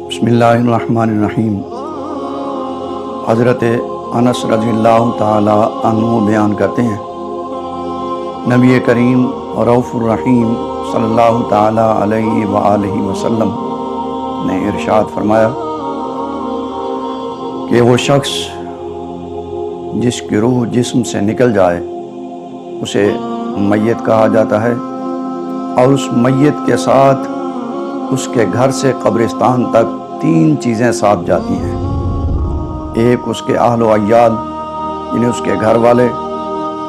बिस्मिल्लाहिर्रहमानिर्रहीम। हज़रत अनस रज़ी अल्लाह ताला अन्हु बयान करते हैं, नबी करीम रऊफ़ुर रहीम सल्लल्लाहु ताला अलैहि व आलिहि वसल्लम ने इरशाद फरमाया कि वो शख्स जिसकी रूह जिस्म से निकल जाए उसे मैयत कहा जाता है, और उस मैयत के साथ उसके घर से कब्रिस्तान तक 3 चीज़ें साथ जाती हैं। एक उसके अहल व अय्याल यानी उसके घर वाले,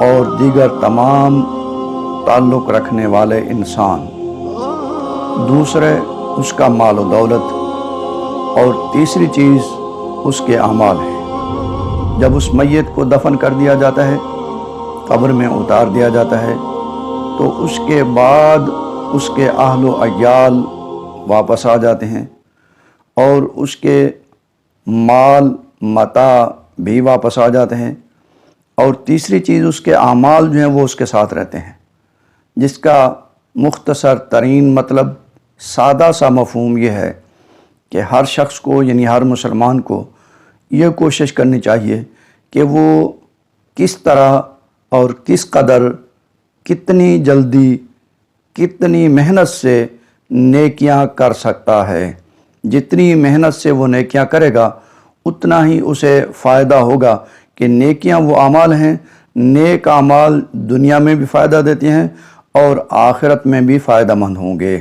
और दीगर तमाम ताल्लुक़ रखने वाले इंसान, दूसरे उसका माल व दौलत, और तीसरी चीज़ उसके अमाल है। जब उस मैयत को दफन कर दिया जाता है, कब्र में उतार दिया जाता है, तो उसके बाद उसके अहल व अय्याल वापस आ जाते हैं और उसके माल मता भी वापस आ जाते हैं, और तीसरी चीज़ उसके आमाल जो हैं वो उसके साथ रहते हैं, जिसका मुख्तसर तरीन मतलब, सादा सा मफ़हूम ये है कि हर शख्स को यानी हर मुसलमान को ये कोशिश करनी चाहिए कि वो किस तरह और किस कदर, कितनी जल्दी, कितनी मेहनत से नेकियां कर सकता है। जितनी मेहनत से वो नेकियां करेगा उतना ही उसे फ़ायदा होगा कि नेकियां वो अमाल हैं, नेक अमाल दुनिया में भी फ़ायदा देती हैं और आखिरत में भी फ़ायदेमंद होंगे।